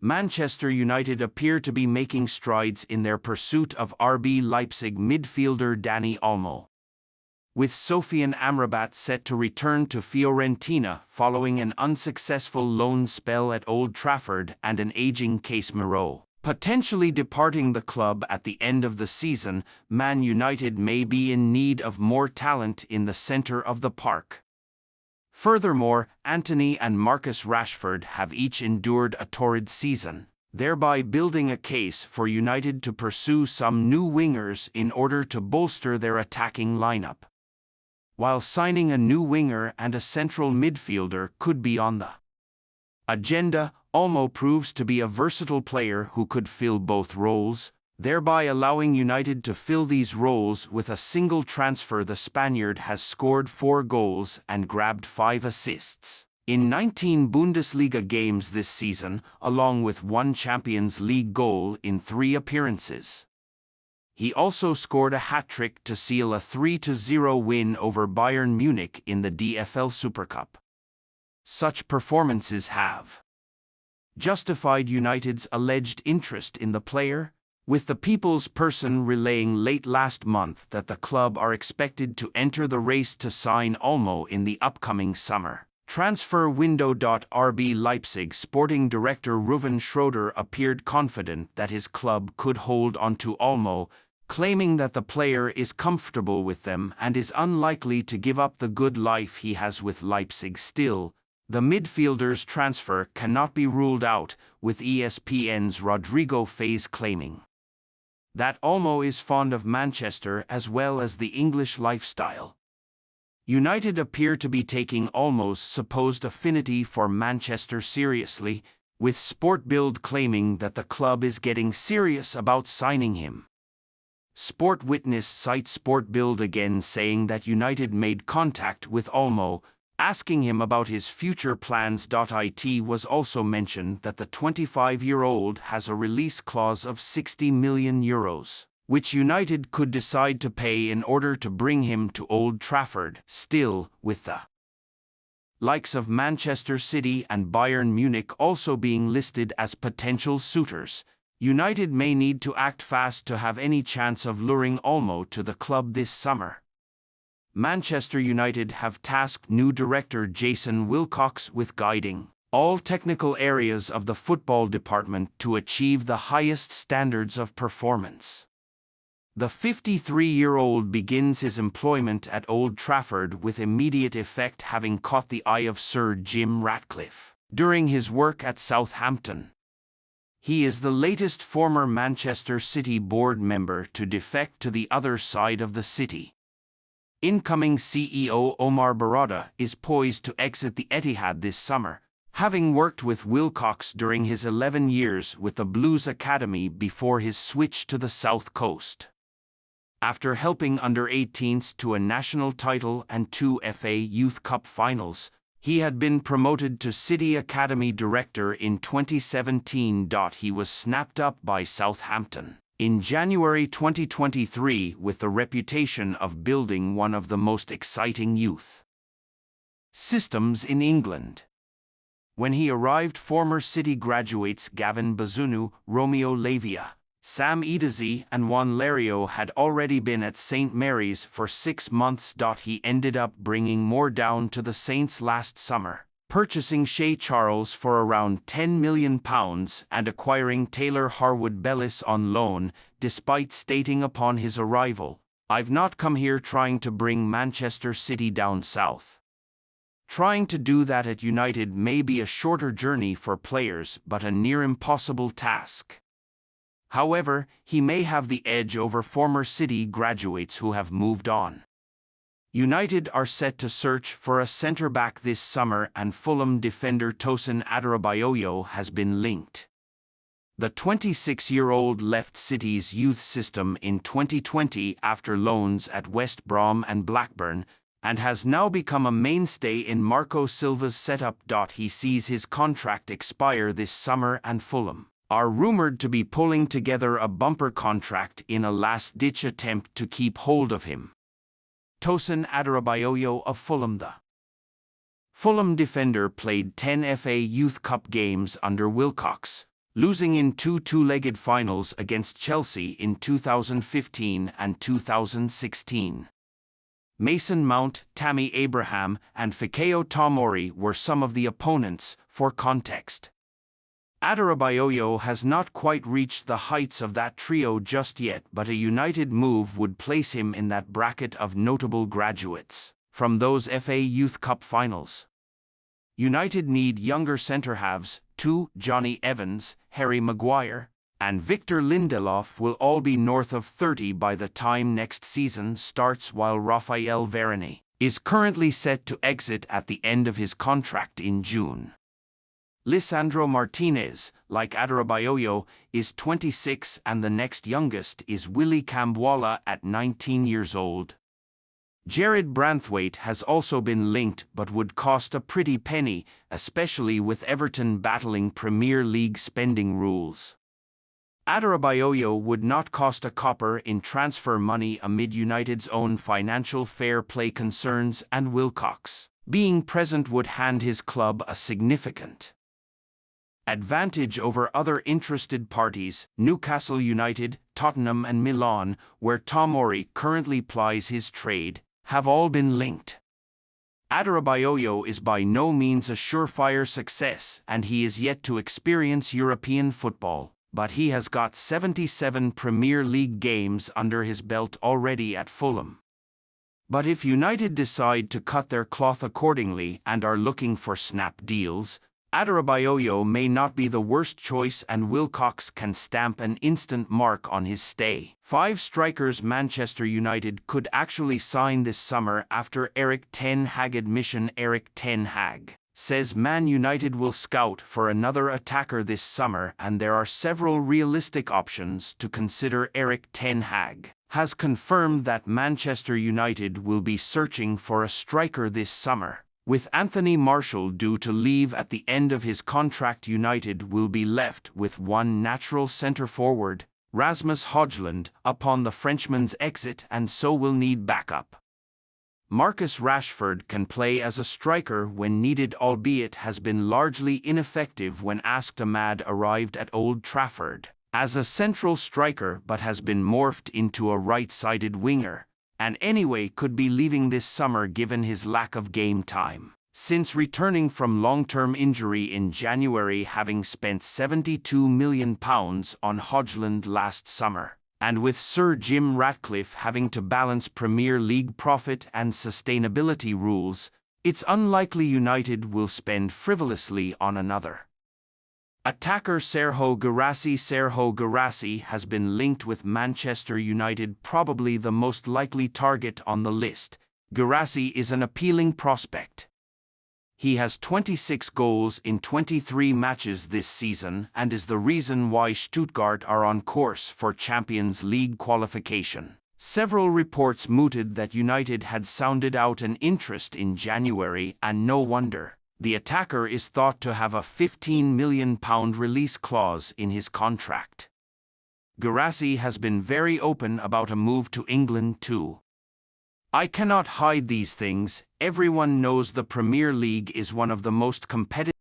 Manchester United appear to be making strides in their pursuit of RB Leipzig midfielder Dani Olmo. With Sofian Amrabat set to return to Fiorentina following an unsuccessful loan spell at Old Trafford and an aging Casemiro potentially departing the club at the end of the season, Man United may be in need of more talent in the centre of the park. Furthermore, Antony and Marcus Rashford have each endured a torrid season, thereby building a case for United to pursue some new wingers in order to bolster their attacking lineup. While signing a new winger and a central midfielder could be on the agenda, Olmo proves to be a versatile player who could fill both roles, thereby allowing United to fill these roles with a single transfer. The Spaniard has scored 4 goals and grabbed 5 assists in 19 Bundesliga games this season, along with 1 Champions League goal in 3 appearances. He also scored a hat-trick to seal a 3-0 win over Bayern Munich in the DFL Super Cup. Such performances have justified United's alleged interest in the player, with the People's Person relaying late last month that the club are expected to enter the race to sign Olmo in the upcoming summer transfer window. RB Leipzig sporting director Ruven Schroeder appeared confident that his club could hold onto Olmo, claiming that the player is comfortable with them and is unlikely to give up the good life he has with Leipzig. Still, the midfielder's transfer cannot be ruled out, with ESPN's Rodrigo Fez claiming that Olmo is fond of Manchester as well as the English lifestyle. United appear to be taking Olmo's supposed affinity for Manchester seriously, with Sportbild claiming that the club is getting serious about signing him. Sport Witness cites Sportbild again, saying that United made contact with Olmo, asking him about his future plans. It was also mentioned that the 25-year-old has a release clause of €60 million, which United could decide to pay in order to bring him to Old Trafford. Still, with the likes of Manchester City and Bayern Munich also being listed as potential suitors, United may need to act fast to have any chance of luring Olmo to the club this summer. Manchester United have tasked new director Jason Wilcox with guiding all technical areas of the football department to achieve the highest standards of performance. The 53-year-old begins his employment at Old Trafford with immediate effect, having caught the eye of Sir Jim Ratcliffe during his work at Southampton. He is the latest former Manchester City board member to defect to the other side of the city. Incoming CEO Omar Barada is poised to exit the Etihad this summer, having worked with Wilcox during his 11 years with the Blues Academy before his switch to the South Coast. After helping under-18s to a national title and 2 FA Youth Cup finals, he had been promoted to City Academy Director in 2017. He was snapped up by Southampton in January 2023 with the reputation of building one of the most exciting youth systems in England. When he arrived, former City graduates Gavin Bazunu, Romeo Lavia, Sam Edazi and Juan Lario had already been at St. Mary's for 6 months. He ended up bringing more down to the Saints last summer, purchasing Shea Charles for around £10 million and acquiring Taylor Harwood-Bellis on loan, despite stating upon his arrival, "I've not come here trying to bring Manchester City down south." Trying to do that at United may be a shorter journey for players but a near impossible task. However, he may have the edge over former City graduates who have moved on. United are set to search for a centre-back this summer, and Fulham defender Tosin Adarabioyo has been linked. The 26-year-old left City's youth system in 2020 after loans at West Brom and Blackburn, and has now become a mainstay in Marco Silva's setup. He sees his contract expire this summer, and Fulham are rumoured to be pulling together a bumper contract in a last-ditch attempt to keep hold of him. Tosin Adarabioyo of Fulham. The Fulham defender played 10 FA Youth Cup games under Wilcox, losing in two-legged finals against Chelsea in 2015 and 2016. Mason Mount, Tammy Abraham, and Fikayo Tomori were some of the opponents. For context, Adarabioyo has not quite reached the heights of that trio just yet, but a United move would place him in that bracket of notable graduates from those FA Youth Cup finals. United need younger centre-halves. Johnny Evans, Harry Maguire, and Victor Lindelof will all be north of 30 by the time next season starts, while Raphael Varane is currently set to exit at the end of his contract in June. Lisandro Martinez, like Adarabioyo, is 26 and the next youngest is Willy Kambwala at 19 years old. Jared Branthwaite has also been linked but would cost a pretty penny, especially with Everton battling Premier League spending rules. Adarabioyo would not cost a copper in transfer money amid United's own financial fair play concerns, and Wilcox being present would hand his club a significant advantage over other interested parties. Newcastle United, Tottenham and Milan, where Tomori currently plies his trade, have all been linked. Adarabioyo is by no means a surefire success and he is yet to experience European football, but he has got 77 Premier League games under his belt already at Fulham. But if United decide to cut their cloth accordingly and are looking for snap deals, Adarabioyo may not be the worst choice and Wilcox can stamp an instant mark on his stay. 5 strikers Manchester United could actually sign this summer after Erik ten Hag admission. Erik ten Hag says Man United will scout for another attacker this summer and there are several realistic options to consider. Erik ten Hag has confirmed that Manchester United will be searching for a striker this summer. With Anthony Martial due to leave at the end of his contract, United will be left with one natural centre-forward, Rasmus Højlund, upon the Frenchman's exit, and so will need backup. Marcus Rashford can play as a striker when needed, albeit has been largely ineffective when asked. Ahmad arrived at Old Trafford as a central striker but has been morphed into a right-sided winger, and anyway could be leaving this summer given his lack of game time since returning from long-term injury in January, having spent £72 million on Højlund last summer. And with Sir Jim Ratcliffe having to balance Premier League profit and sustainability rules, it's unlikely United will spend frivolously on another attacker. Serhou Guirassy has been linked with Manchester United, probably the most likely target on the list. Guirassy is an appealing prospect. He has 26 goals in 23 matches this season and is the reason why Stuttgart are on course for Champions League qualification. Several reports mooted that United had sounded out an interest in January, and no wonder. The attacker is thought to have a £15 million release clause in his contract. Guirassy has been very open about a move to England too. I cannot hide these things. Everyone knows the Premier League is one of the most competitive